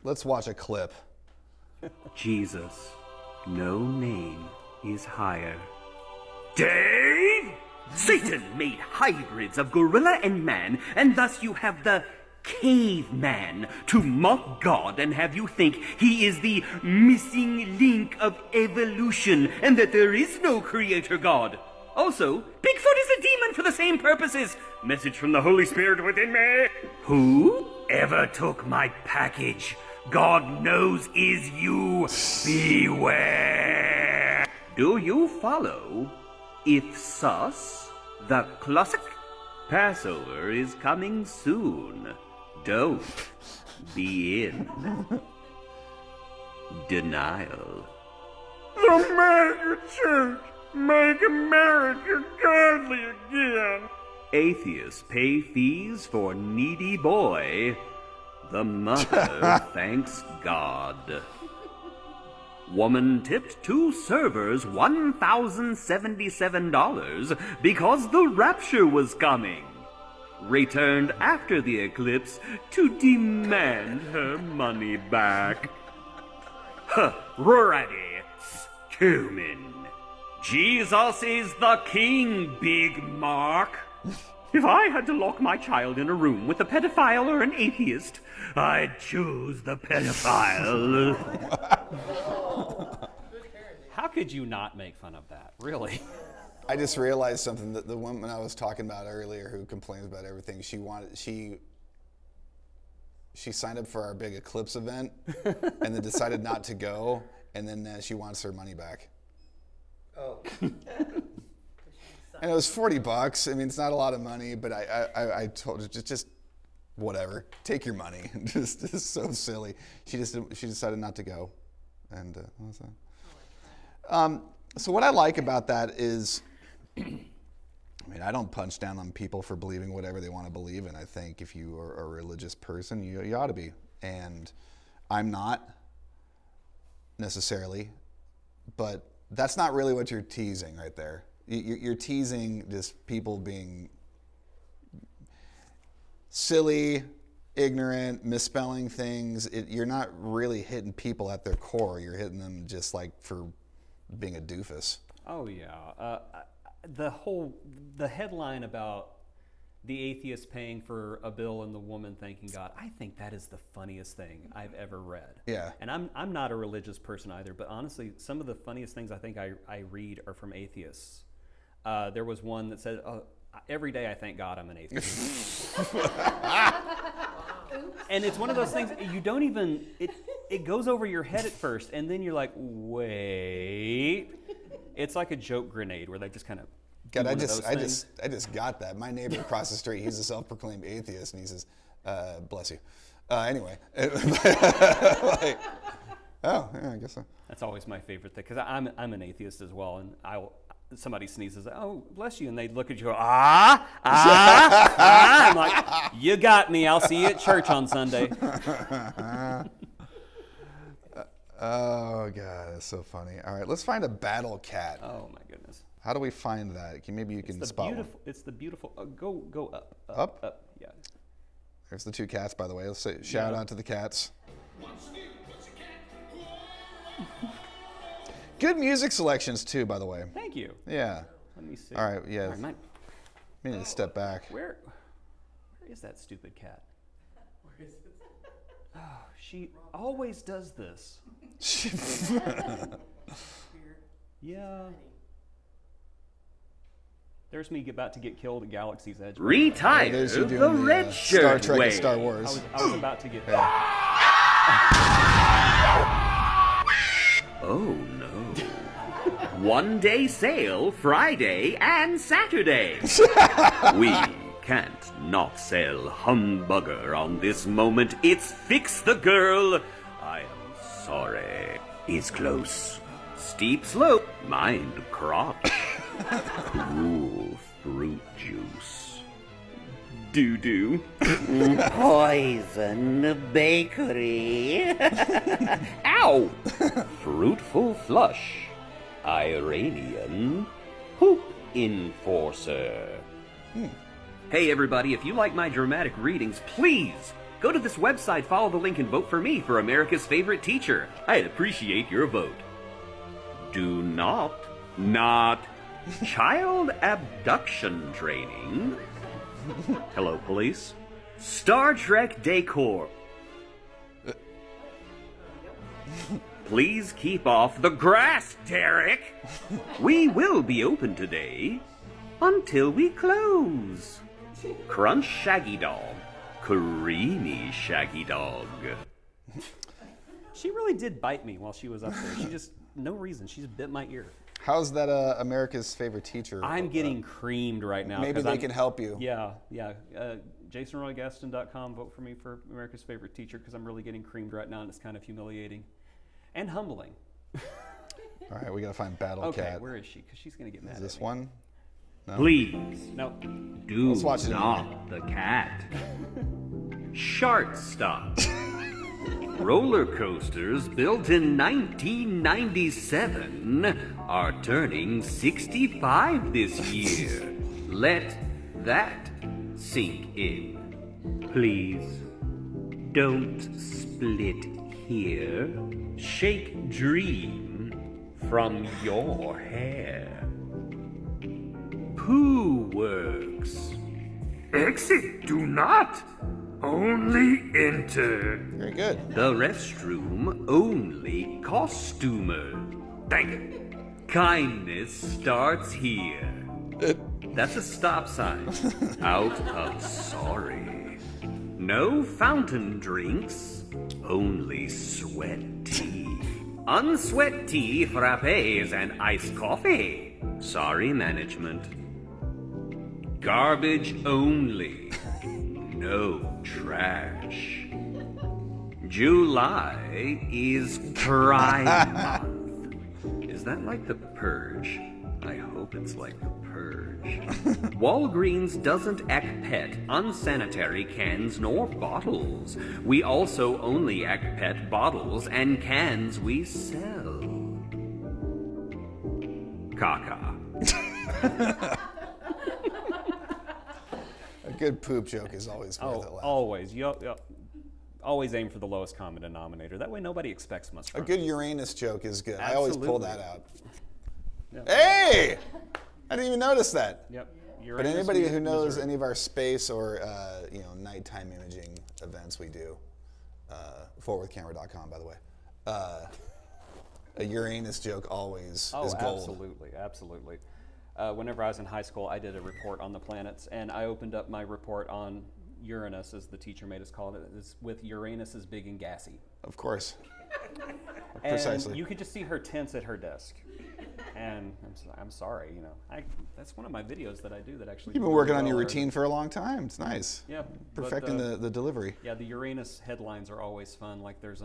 Let's watch a clip.
Jesus, no name is higher. Dave? Satan made hybrids of gorilla and man, and thus you have the caveman to mock God and have you think he is the missing link of evolution and that there is no creator God. Also, Bigfoot is a demon for the same purposes. Message from the Holy Spirit within me. Who ever took my package? God knows is you. Beware. Do you follow? If sus, the classic Passover is coming soon. Don't be in denial. The mega church make America godly again. Atheists pay fees for needy boy. The mother thanks God. Woman tipped 2 servers $1,077 because the rapture was coming. Returned after the eclipse to demand her money back. Ready, Scumin. Jesus is the king, Big Mark. If I had to lock my child in a room with a pedophile or an atheist, I'd choose the pedophile.
How could you not make fun of that? Really?
I just realized something that the woman I was talking about earlier who complains about everything, she signed up for our big eclipse event and then decided not to go, and then she wants her money back.
Oh.
And it was $40. I mean, it's not a lot of money, but I told her just whatever, take your money. just so silly. She decided not to go, and what was that? So what I like about that is, I mean, I don't punch down on people for believing whatever they want to believe, and I think if you are a religious person, you ought to be. And I'm not necessarily, but that's not really what you're teasing right there. You're teasing just people being silly, ignorant, misspelling things. You're not really hitting people at their core. You're hitting them just like for being a doofus.
Oh yeah. The headline about the atheist paying for a bill and the woman thanking God, I think that is the funniest thing I've ever read.
Yeah.
And I'm not a religious person either, but honestly, some of the funniest things I think I read are from atheists. There was one that said, every day I thank God I'm an atheist. And it's one of those things, you don't even, it goes over your head at first, and then you're like, wait. It's like a joke grenade where they just kind of
God, I just got that. My neighbor across the street, he's a self-proclaimed atheist, and he says, bless you. Anyway. Like, oh, yeah, I guess so.
That's always my favorite thing, because I'm an atheist as well, and somebody sneezes, oh, bless you, and they look at you, I'm like, you got me, I'll see you at church on Sunday.
Oh, God, that's so funny. All right, let's find a battle cat.
Oh, my goodness.
How do we find that? Maybe you can spot one.
It's the beautiful, go up.
Up?
Yeah.
There's the 2 cats, by the way. Let's say shout out to the cats. Good music selections, too, by the way.
Thank you.
Yeah.
Let me see.
All right, yeah.
All right,
We need to step back.
Where is that stupid cat?
Where is it?
Oh, she always does this. Yeah. There's me about to get killed at Galaxy's Edge.
Retire
There's you doing
the red
Star
shirt
Trek
way.
and Star Wars.
I was about to get.
Oh no. One day sale Friday and Saturday. We can't not sell Humbugger on this moment. It's Fix the Girl. I am sorry. Is close. Steep slope. Mind crotch. Cool fruit juice. Doo-doo. Poison bakery. Ow! Fruitful flush. Iranian poop enforcer. Hey everybody, if you like my dramatic readings, please go to this website, follow the link, and vote for me for America's favorite teacher. I'd appreciate your vote. Do not Child abduction training. Hello, police. Star Trek decor. Please keep off the grass, Derek. We will be open today until we close. Crunch Shaggy Dog. Creamy Shaggy Dog.
She really did bite me while she was up there. She just, no reason, she just bit my ear.
How's that America's Favorite Teacher?
I'm getting creamed right now.
Maybe they can help you.
Yeah. JasonRoyGaston.com. Vote for me for America's Favorite Teacher because I'm really getting creamed right now and it's kind of humiliating and humbling.
All right, we got to find Battle
Okay,
Cat.
where is she? Because she's going to get mad
Is
at
this
me.
one? No.
Please,
No.
do
Let's watch it
not the cat. Shart Stop. Roller coasters built in 1997 are turning 65 this year. Let that sink in. Please, don't split here. Shake Dream from your hair. Pooh Works. Exit do not. Only enter.
Very good.
The restroom only costumer. Thank you. Kindness starts here. That's a stop sign. Out of sorry. No fountain drinks, only sweat tea. Unsweat tea, frappes, and iced coffee. Sorry, management. Garbage only. No trash. July is Pride Month. Is that like the Purge? I hope it's like the Purge. Walgreens doesn't act pet unsanitary cans nor bottles. We also only act pet bottles and cans we sell. Caca.
A good poop joke is always worth it.
Always. You always aim for the lowest common denominator. That way nobody expects much from
A good Uranus joke is good.
Absolutely.
I always pull that out.
Yep.
Hey! I didn't even notice that.
Yep.
But
Uranus,
anybody who knows
Missouri.
any of our space or nighttime imaging events we do, forwardcamera.com, by the way, a Uranus joke always is gold.
Absolutely. Whenever I was in high school, I did a report on the planets, and I opened up my report on Uranus, as the teacher made us call it, with Uranus is big and gassy.
Of course.
And
Precisely.
you could just see her tense at her desk. And I'm sorry, that's one of my videos that I do that actually.
You've been working on your routine for a long time. It's nice.
Yeah.
Perfecting the delivery.
Yeah, the Uranus headlines are always fun. Like there's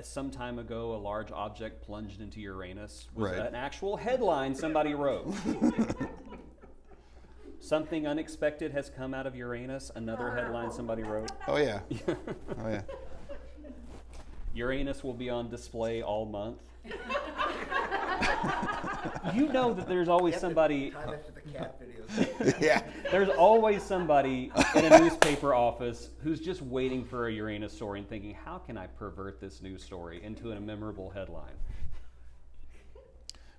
some time ago, a large object plunged into Uranus. Was
Right.
an actual headline somebody wrote. Something unexpected has come out of Uranus. Another headline somebody wrote.
Oh, yeah. Oh, yeah.
Uranus will be on display all month. You know that there's always somebody.
Time after the cat videos.
Yeah.
There's always somebody in a newspaper office who's just waiting for a Uranus story and thinking, how can I pervert this news story into a memorable headline?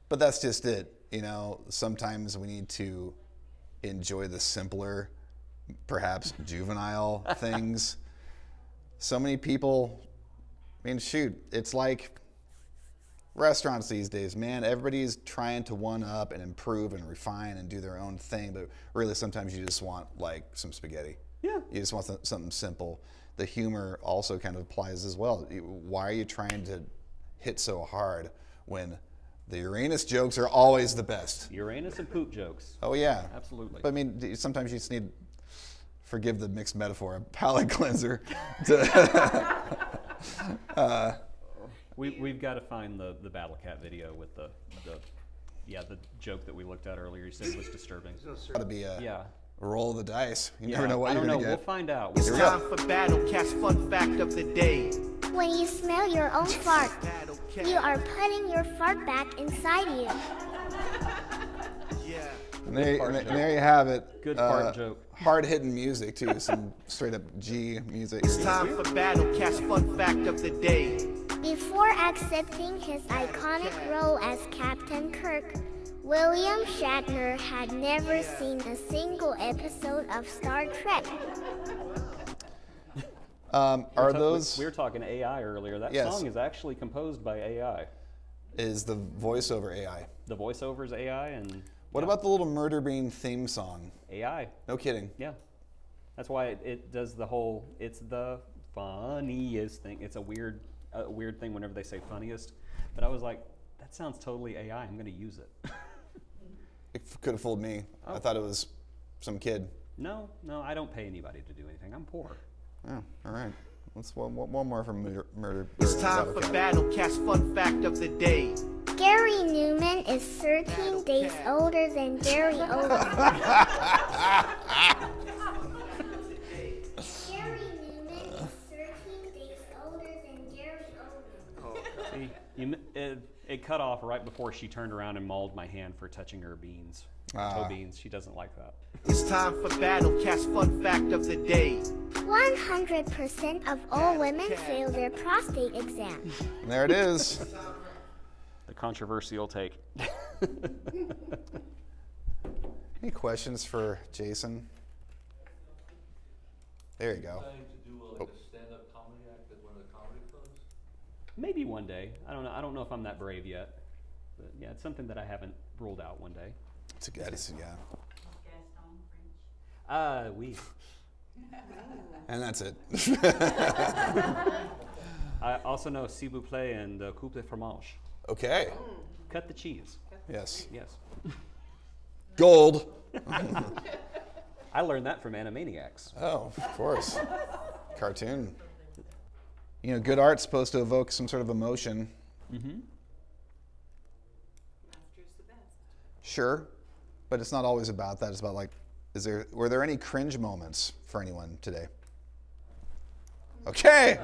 But that's just it. Sometimes we need to enjoy the simpler, perhaps juvenile things. So many people, shoot, it's like restaurants these days, man. Everybody's trying to one up and improve and refine and do their own thing, but really sometimes you just want like some spaghetti.
Yeah.
You just want something simple. The humor also kind of applies as well. Why are you trying to hit so hard when the Uranus jokes are always the best?
Uranus and poop jokes.
Oh yeah.
Absolutely.
But sometimes you just need, forgive the mixed metaphor, a palate cleanser to
We've got to find the Battle Cat video with the joke that we looked at earlier. You said was disturbing.
gotta be a
Yeah.
roll of the dice. You
Yeah,
never know what
I
you're
don't know.
gonna
We'll
get.
find out.
It's
Here we go.
time for Battle Cat's fun fact of the day.
When you smell your own fart,
Battle Cat.
you are putting your fart back inside you.
Yeah.
And there,
fart
and
joke.
there you have it.
Good fart joke.
Hard-hitting music too, some straight up G music.
It's time for Battle Cat's fun fact of the day.
Before accepting his iconic role as Captain Kirk, William Shatner had never seen a single episode of Star Trek.
Are those...
We were talking AI earlier. That
Yes.
song is actually composed by AI.
Is the voiceover AI?
The voiceover's AI and...
What about the little Murder Bean theme song?
AI.
No kidding.
Yeah. That's why it does the whole, it's the funniest thing. It's a weird thing whenever they say funniest. But I was like, that sounds totally AI. I'm going to use it.
It could have fooled me. I thought it was some kid.
No, I don't pay anybody to do anything. I'm poor.
Oh, all right. Let's one more from Murder.
It's time for Battlecast Fun Fact of the Day.
Gary Newman is 13 days older than Gary Oldman. Gary Newman is 13 days older than Gary Oldman.
See, it cut off right before she turned around and mauled my hand for touching her beans. Toe beans. She doesn't like that.
It's time for Battlecast Fun Fact of the Day.
100% of all women fail their prostate exam.
There it is.
The controversial take.
Any questions for Jason? There you go.
To do like a stand-up comedy act at one of the comedy clubs?
Maybe one day. I don't know. I don't know if I'm that brave yet. But yeah, it's something that I haven't ruled out one day.
It's a good, yeah.
Oui.
And that's it.
I also know s'il vous plaît and coupe de fromage.
Okay.
Cut the cheese.
Yes.
Yes.
Gold.
I learned that from Animaniacs.
Oh, of course. Cartoon. You know, good art's supposed to evoke some sort of emotion.
Laughter's the best.
Sure, but it's not always about that. It's about like, were there any cringe moments for anyone today? Okay.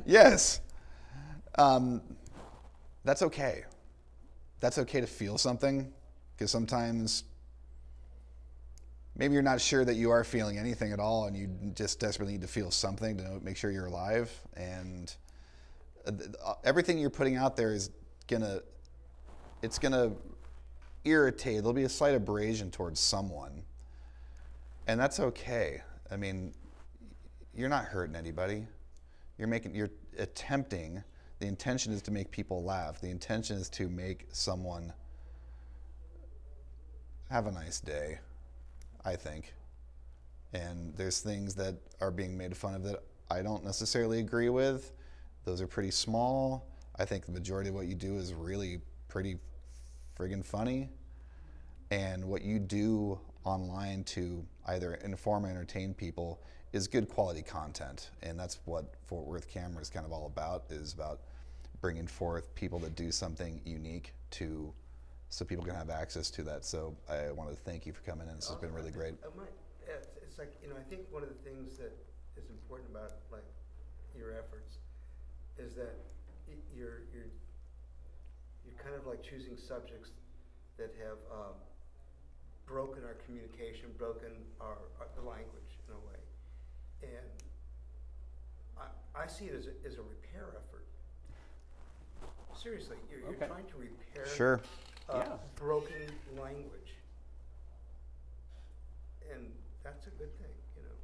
Yes. That's okay. That's okay to feel something, because sometimes maybe you're not sure that you are feeling anything at all, and you just desperately need to feel something to make sure you're alive. And everything you're putting out there is gonna irritate. There'll be a slight abrasion towards someone, and that's okay. I mean, you're not hurting anybody. You're attempting. The intention is to make people laugh. The intention is to make someone have a nice day, I think. And there's things that are being made fun of that I don't necessarily agree with. Those are pretty small. I think the majority of what you do is really pretty friggin' funny. And what you do online to either inform or entertain people is good quality content. And that's what Fort Worth Camera is kind of all about, is about bringing forth people that do something unique so people can have access to that. So I wanted to thank you for coming in. This has been really great.
It's like, I think one of the things that is important about like your efforts is that you're kind of like choosing subjects that have broken our communication, broken the language in a way, and I see it as a repair effort. Seriously, you're trying to repair broken language, and that's a good thing, you know.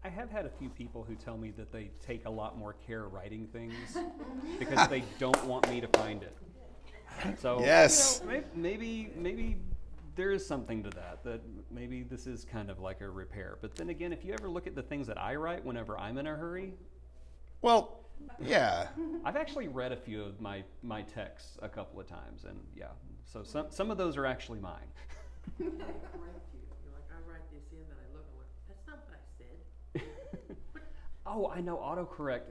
I have had a few people who tell me that they take a lot more care writing things because they don't want me to find it. So
yes,
you know, maybe there is something to that maybe this is kind of like a repair. But then again, if you ever look at the things that I write whenever I'm in a hurry,
well, yeah.
I've actually read a few of my texts a couple of times, and yeah, so some of those are actually mine.
You're like, I write this in, then I look and like, that's not what I said.
Oh, I know. Autocorrect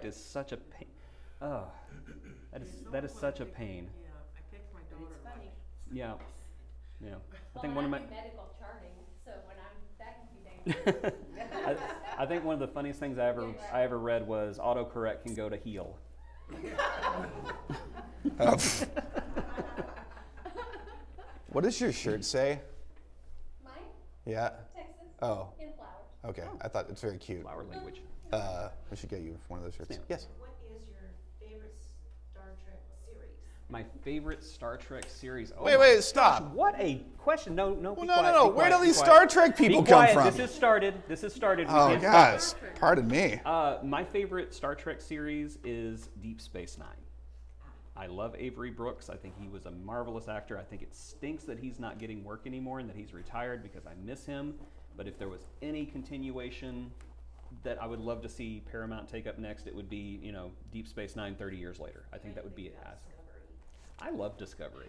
is such a pain. Oh, that is such a pain.
Yeah, I text my daughter.
It's funny.
Yeah. I think
well,
one of my
I do medical charting, so when that can be dangerous.
I think one of the funniest things I ever read was autocorrect can go to heal.
What does your shirt say?
Mine?
Yeah.
Texas.
Oh.
In flowers.
Okay. I thought it's very cute.
Flower language.
We should get you one of those shirts.
Yeah.
Yes.
What is your favorite Star Trek series?
My favorite Star Trek series. Oh
Wait,
my
stop.
gosh, what a question. No,
Well,
be
no,
quiet,
no.
be
Where
quiet,
do
be
these
quiet.
Star Trek people
Be
come
quiet.
from?
This has started. We
Oh,
can't
gosh.
stop.
Pardon me.
My favorite Star Trek series is Deep Space Nine. I love Avery Brooks. I think he was a marvelous actor. I think it stinks that he's not getting work anymore and that he's retired because I miss him. But if there was any continuation that I would love to see Paramount take up next, it would be, Deep Space Nine 30 years later. I think that would be it. I love Discovery.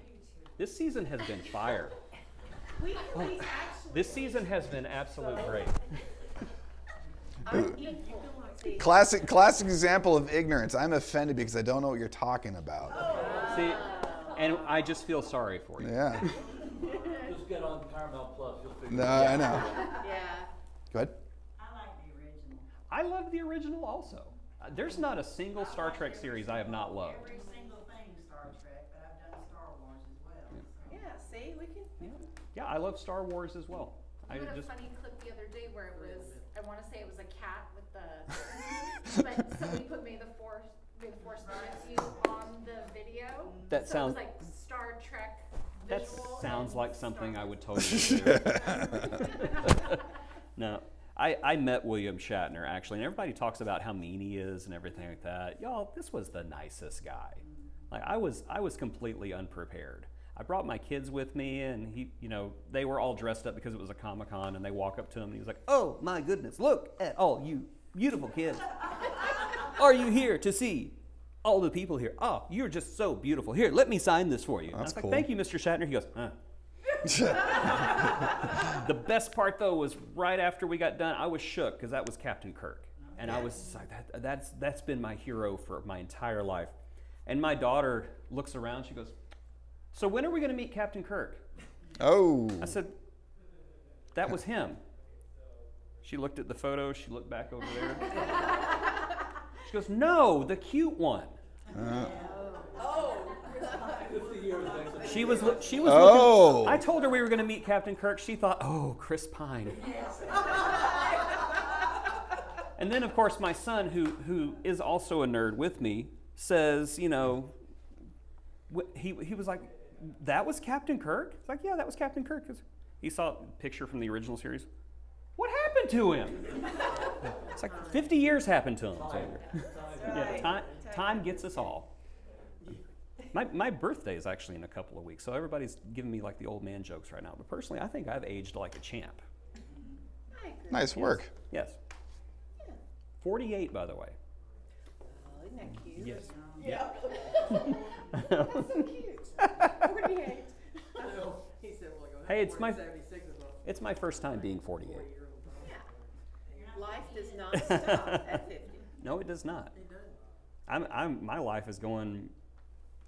This season has been fire. This season has been absolute great.
Classic example of ignorance. I'm offended because I don't know what you're talking about.
See, and I just feel sorry for you.
Yeah.
Just get on Paramount Plus. You'll figure
No,
it out.
I know.
Yeah.
Go ahead.
I like the original.
I love the original also. There's not a single Star Trek series I have not loved.
Every single thing Star Trek, but I've done Star Wars as well. So.
Yeah, see, we can.
Yeah, I love Star Wars as well.
I had a funny clip the other day where it was, I want to say it was a cat with the, but somebody put May the Force be with you on the video.
That
so
sounds-
it was like Star Trek
That
visual
sounds
and
like
Star
something I
Wars.
would totally do. No, I met William Shatner actually, and everybody talks about how mean he is and everything like that. Y'all, this was the nicest guy. Like I was completely unprepared. I brought my kids with me, and they were all dressed up because it was a Comic-Con, and they walk up to him, and he was like, "Oh my goodness, look at all you beautiful kids. Are you here to see all the people here? Oh, you're just so beautiful. Here, let me sign this for you." And I was
cool.
like, "Thank you, Mr. Shatner." He goes, The best part though was right after we got done, I was shook because that was Captain Kirk, and I was like, that's been my hero for my entire life. And my daughter looks around, she goes, "So when are we going to meet Captain Kirk?"
Oh.
I said, "That was him." She looked at the photo. She looked back over there. She goes, "No, the cute one."
50 years next.
She was
Oh.
looking. I told her we were going to meet Captain Kirk. She thought, "Oh, Chris Pine." And then, of course, my son, who is also a nerd with me, says, he was like, "That was Captain Kirk?" It's like, "Yeah, that was Captain Kirk." He saw a picture from the original series. What happened to him? It's like 50 years happened to him. Yeah, time gets us all. My birthday is actually in a couple of weeks, so everybody's giving me like the old man jokes right now. But personally, I think I've aged like a champ.
Nice work.
Yes. 48, by the way.
Oh, isn't that cute?
Yes.
Yeah. That's so cute. 48. He said, well,
Hey, it's my
76 as well.
it's my first time being 48.
Yeah. Life does not stop at 50.
No, it does not.
It doesn't.
My life is going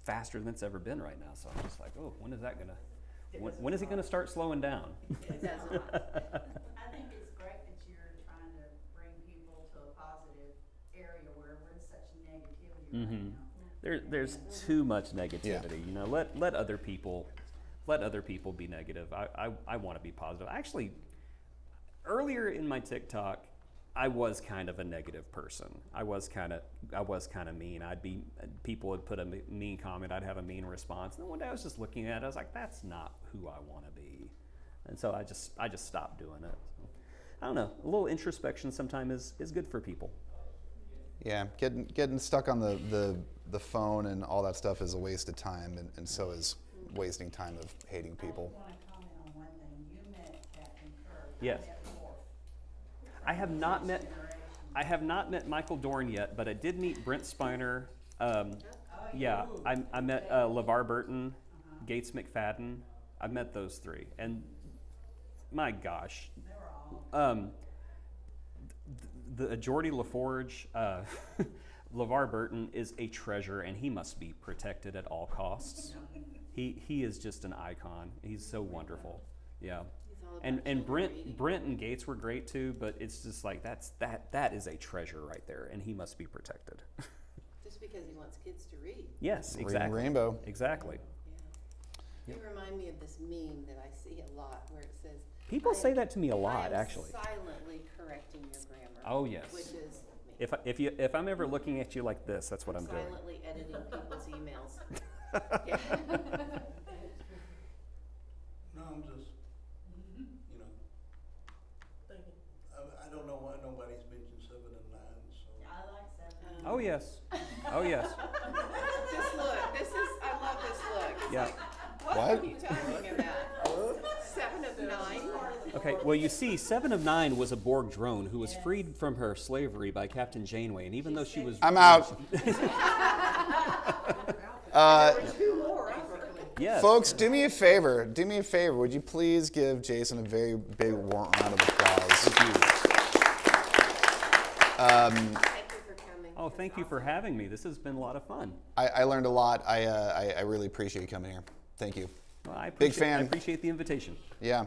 faster than it's ever been right now. So I'm just like, oh, when is that gonna? When is it gonna start slowing down?
It does not.
I think it's great that you're trying to bring people to a positive area where there's such negativity right now.
There's too much negativity. Let other people be negative. I want to be positive. Actually, earlier in my TikTok, I was kind of a negative person. I was kind of mean. People would put a mean comment. I'd have a mean response. And one day I was just looking at it. I was like, that's not who I want to be. And so I just stopped doing it. So, I don't know. A little introspection sometimes is good for people.
Yeah, getting stuck on the phone and all that stuff is a waste of time, and so is wasting time of hating people.
I want to comment on one thing. You met Captain Kirk.
Yes.
I met Worf.
I have not met Michael Dorn yet, but I did meet Brent Spiner. Yeah, I met LeVar Burton, Gates McFadden. I met those three, and my gosh, the Geordie LaForge, LeVar Burton is a treasure, and he must be protected at all costs. He is just an icon. He's so wonderful. Yeah. And Brent and Gates were great too, but it's just like that is a treasure right there, and he must be protected.
Just because he wants kids to read.
Yes,
Reading
exactly.
Rainbow.
Exactly.
Yeah. You remind me of this meme that I see a lot where it says,
People say that to me a lot,
I am
actually.
silently correcting your grammar.
Oh, yes.
Which is
if I'm ever looking at you like this, that's what I'm doing.
Silently editing people's emails. Yeah.
No, I'm just, you know, I don't know why nobody's mentioned 7 and 9, so.
I like 7.
Oh yes. Oh yes.
This look, I love this look. It's
Yeah.
like, what
What?
are you talking about? 7 of 9?
Okay, well, you see, 7 of 9 was a Borg drone who was freed from her slavery by Captain Janeway, and even though she was...
I'm out.
Yes.
Folks, do me a favor. Do me a favor. Would you please give Jason a very big round of applause?
Thank you.
Thank you for coming.
Oh, thank you for having me. This has been a lot of fun.
I learned a lot. I really appreciate you coming here. Thank you.
Well, I
Big fan.
I appreciate the invitation.
Yeah.